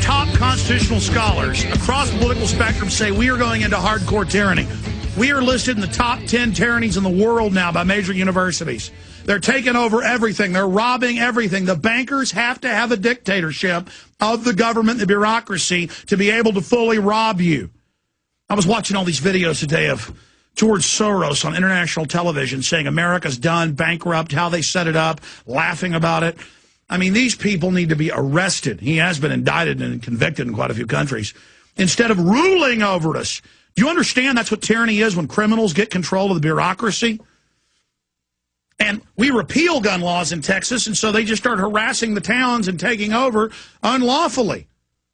top constitutional scholars across the political spectrum say we are going into hardcore tyranny. We are listed in the top 10 tyrannies in the world now by major universities. They're taking over everything. They're robbing everything. The bankers have to have a dictatorship of the government, the bureaucracy, to be able to fully rob you. I was watching all these videos today of George Soros on international television saying America's done, bankrupt, how they set it up, laughing about it. I mean, these people need to be arrested. He has been indicted and convicted in quite a few countries. Instead of ruling over us. Do you understand that's what tyranny is when criminals get control of the bureaucracy? And we repeal gun laws in Texas, and so they just start harassing the towns and taking over unlawfully.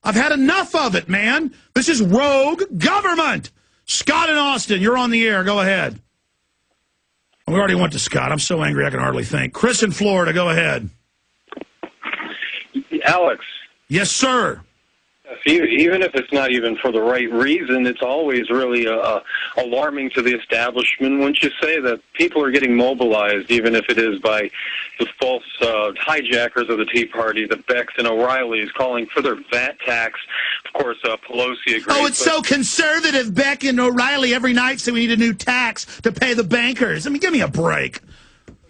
I've had enough of it, man. This is rogue government. Scott in Austin, you're on the air. Go ahead. We already went to Scott. I'm so angry I can hardly think. Chris in Florida, go ahead. Alex. Yes, sir. Even if it's not even for the right reason, it's always really alarming to the establishment when you say that people are getting mobilized, even if it is by the false hijackers of the Tea Party, the Becks and O'Reillys, calling for their VAT tax. Of course, Pelosi agrees. Oh, it's so conservative, Beck and O'Reilly every night, so we need a new tax to pay the bankers. I mean, give me a break.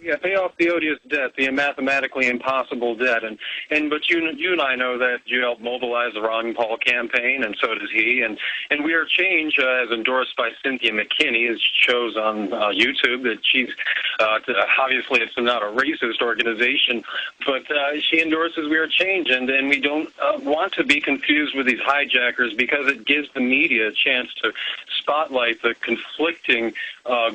Yeah, pay off the odious debt, the mathematically impossible debt, but you and I know that you helped mobilize the Ron Paul campaign, and so does he, and We Are Change, as endorsed by Cynthia McKinney, as shows on YouTube that she's obviously it's not a racist organization, but she endorses We Are Change, and we don't want to be confused with these hijackers because it gives the media a chance to spotlight the conflicting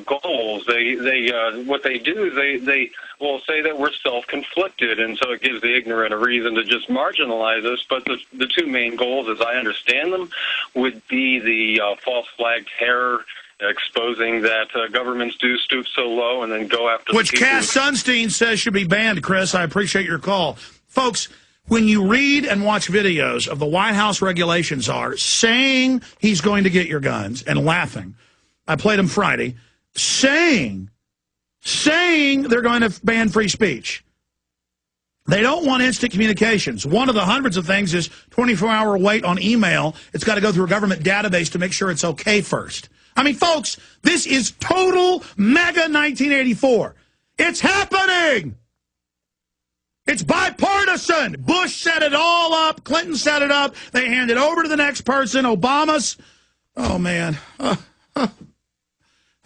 goals. What they do is they will say that we're self-conflicted, and so it gives the ignorant a reason to just marginalize us. But the two main goals, as I understand them, would be the false flag terror, exposing that governments do stoop so low and then go after which the people. Cass Sunstein says should be banned, Chris. I appreciate your call. Folks, when you read and watch videos of the White House regulations are saying he's going to get your guns and laughing. I played them Friday. Saying they're going to ban free speech. They don't want instant communications. One of the hundreds of things is 24-hour wait on email. It's got to go through a government database to make sure it's okay first. I mean, folks, this is total mega 1984. It's happening. It's bipartisan. Bush set it all up. Clinton set it up. They hand it over to the next person. Obama's. Oh, man.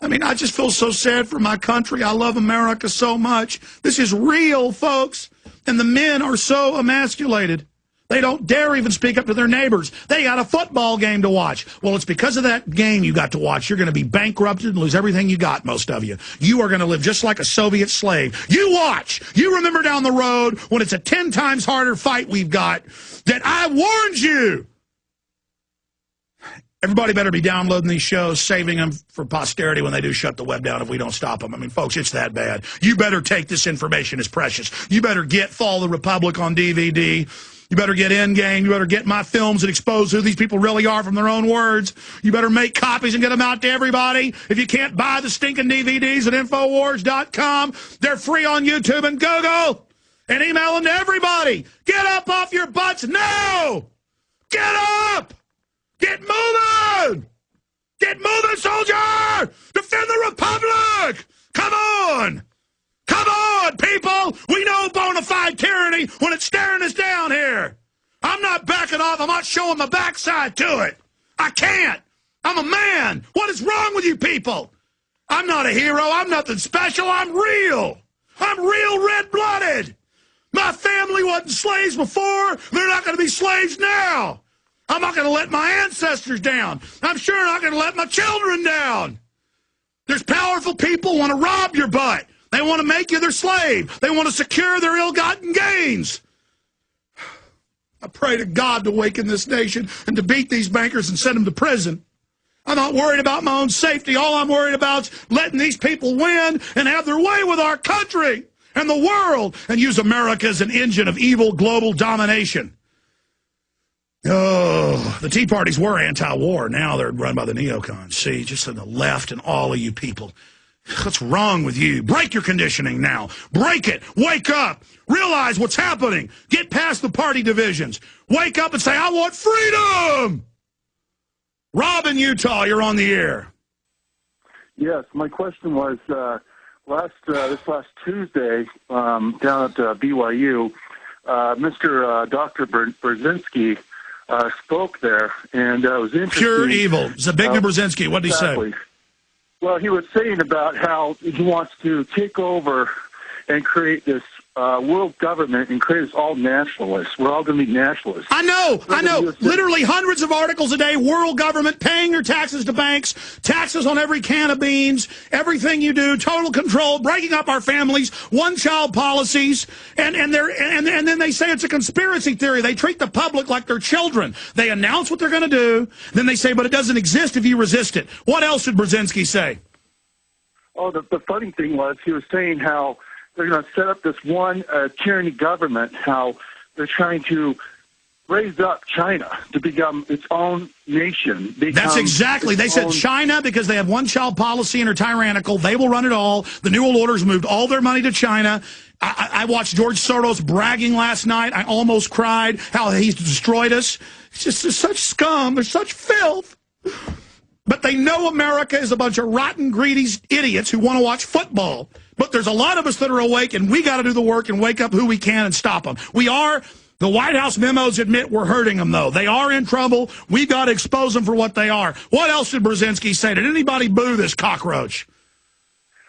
I mean, I just feel so sad for my country. I love America so much. This is real, folks. And the men are so emasculated. They don't dare even speak up to their neighbors. They got a football game to watch. Well, it's because of that game you got to watch. You're going to be bankrupted and lose everything you got, most of you. You are going to live just like a Soviet slave. You watch. You remember down the road when it's a 10 times harder fight we've got that I warned you. Everybody better be downloading these shows, saving them for posterity when they do shut the web down if we don't stop them. I mean, folks, it's that bad. You better take this information as precious. You better get Fall of the Republic on DVD. You better get Endgame. You better get my films that expose who these people really are from their own words. You better make copies and get them out to everybody. If you can't buy the stinking DVDs at Infowars.com, they're free on YouTube and Google. And email them to everybody. Get up off your butts now! Get up! Get moving! Get moving, soldier! Defend the Republic! Come on! Come on, people! We know bona fide tyranny when it's staring us down here. I'm not backing off. I'm not showing my backside to it. I can't. I'm a man. What is wrong with you people? I'm not a hero. I'm nothing special. I'm real. I'm real red-blooded. My family wasn't slaves before. They're not going to be slaves now. I'm not going to let my ancestors down. I'm sure not going to let my children down. There's powerful people who want to rob your butt. They want to make you their slave. They want to secure their ill-gotten gains. I pray to God to awaken this nation and to beat these bankers and send them to prison. I'm not worried about my own safety. All I'm worried about is letting these people win and have their way with our country and the world and use America as an engine of evil global domination. Oh, the Tea Parties were anti-war. Now they're run by the neocons. See, just on the left and all of you people. What's wrong with you? Break your conditioning now. Break it. Wake up. Realize what's happening. Get past the party divisions. Wake up and say, I want freedom. Rob in Utah, you're on the air. Yes, my question was this last Tuesday down at BYU, Mr. Dr. Brzezinski spoke there, and it was interesting. Pure evil. Zbigniew Brzezinski, what did he say? Well, he was saying about how he wants to take over and create this world government and create us all nationalists. We're all going to be nationalists. I know. Literally hundreds of articles a day, world government, paying your taxes to banks, taxes on every can of beans, everything you do, total control, breaking up our families, one-child policies, and then they say it's a conspiracy theory. They treat the public like they're children. They announce what they're going to do, then they say, but it doesn't exist if you resist it. What else did Brzezinski say? Oh, the funny thing was he was saying how they're going to set up this one tyranny government, how they're trying to raise up China to become its own nation. That's exactly. They said China, because they have one-child policy and are tyrannical, they will run it all. The New World Order's moved all their money to China. I watched George Soros bragging last night. I almost cried how he's destroyed us. It's just such scum. They're such filth. But they know America is a bunch of rotten, greedy idiots who want to watch football. But there's a lot of us that are awake, and we got to do the work and wake up who we can and stop them. We are. The White House memos admit we're hurting them, though. They are in trouble. We've got to expose them for what they are. What else did Brzezinski say? Did anybody boo this cockroach?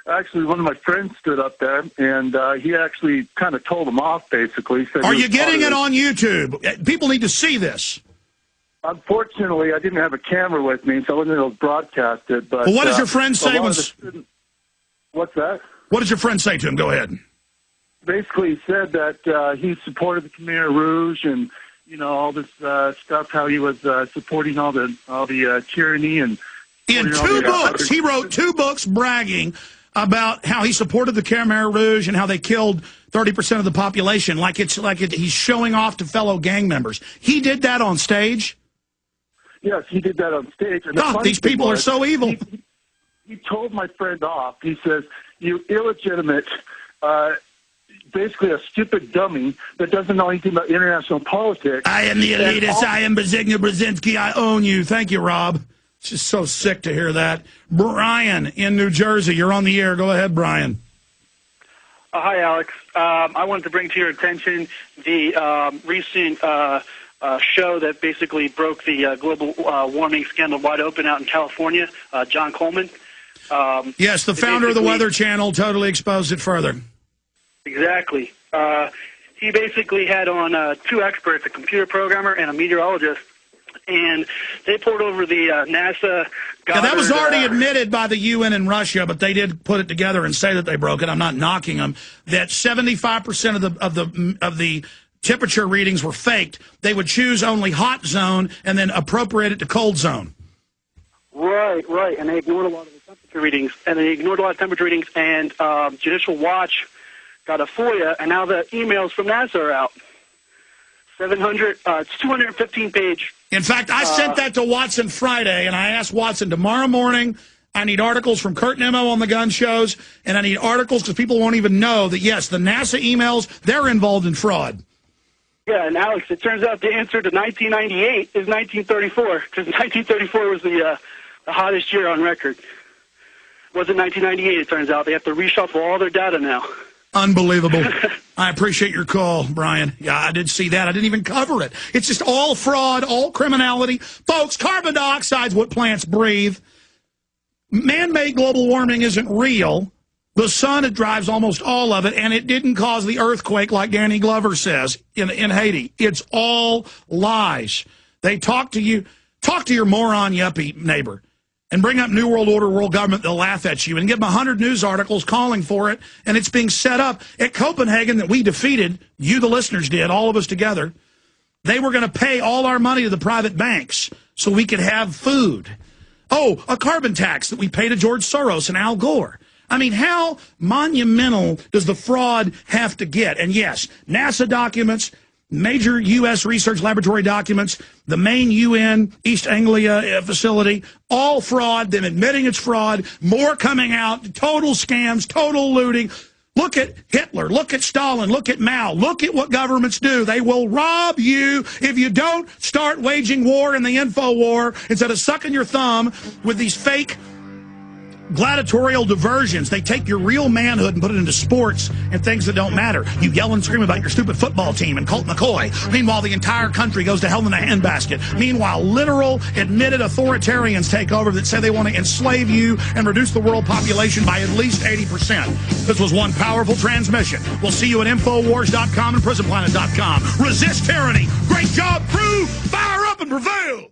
Actually, one of my friends stood up there, and he actually kind of told him off, basically. Said are you getting it on YouTube? People need to see this. Unfortunately, I didn't have a camera with me, so I wasn't able to broadcast it. But well, what does your friend say? What's that? What did your friend say to him? Go ahead. Basically, he said that he supported the Khmer Rouge and all this stuff. How he was supporting all the tyranny and in 2 books. He wrote 2 books bragging about how he supported the Khmer Rouge and how they killed 30% of the population. He's showing off to fellow gang members. He did that on stage. Yes, he did that on stage. And these people are so evil. He told my friend off. He says, you illegitimate, basically a stupid dummy that doesn't know anything about international politics. I am the elitist. I am Zbigniew Brzezinski. I own you. Thank you, Rob. It's just so sick to hear that. Brian in New Jersey, you're on the air. Go ahead, Brian. Hi, Alex. I wanted to bring to your attention the recent show that basically broke the global warming scandal wide open out in California, John Coleman. Yes, the founder of the Weather Channel totally exposed it further. Exactly. He basically had on 2 experts, a computer programmer and a meteorologist, and they poured over the NASA Goddard, that was already admitted by the UN and Russia, but they did put it together and say that they broke it. I'm not knocking them. That 75% of the temperature readings were faked. They would choose only hot zone and then appropriate it to cold zone. Right. And they ignored a lot of the temperature readings. And Judicial Watch got a FOIA, and now the emails from NASA are out. It's 215-page. In fact, I sent that to Watson Friday, and I asked Watson tomorrow morning, I need articles from Kurt Nimmo on the gun shows, and I need articles because people won't even know that, yes, the NASA emails, they're involved in fraud. Yeah, and Alex, it turns out the answer to 1998 is 1934, because 1934 was the hottest year on record. It wasn't 1998, it turns out. They have to reshuffle all their data now. Unbelievable. I appreciate your call, Brian. Yeah, I did see that. I didn't even cover it. It's just all fraud, all criminality. Folks, carbon dioxide's what plants breathe. Man-made global warming isn't real. The sun, it drives almost all of it, and it didn't cause the earthquake like Danny Glover says in Haiti. It's all lies. They talk to you. Talk to your moron yuppie neighbor and bring up New World Order, world government, they'll laugh at you, and give them 100 news articles calling for it, and it's being set up at Copenhagen that we defeated. You, the listeners, did, all of us together. They were going to pay all our money to the private banks so we could have food. Oh, a carbon tax that we pay to George Soros and Al Gore. I mean, how monumental does the fraud have to get? And yes, NASA documents, major U.S. research laboratory documents, the main UN East Anglia facility, all fraud, them admitting it's fraud, more coming out, total scams, total looting. Look at Hitler, look at Stalin, look at Mao, look at what governments do. They will rob you if you don't start waging war in the info war instead of sucking your thumb with these fake gladiatorial diversions. They take your real manhood and put it into sports and things that don't matter. You yell and scream about your stupid football team and Colt McCoy. Meanwhile, the entire country goes to hell in a handbasket. Meanwhile, literal, admitted authoritarians take over that say they want to enslave you and reduce the world population by at least 80%. This was one powerful transmission. We'll see you at Infowars.com and PrisonPlanet.com. Resist tyranny. Great job, crew. Fire up and prevail.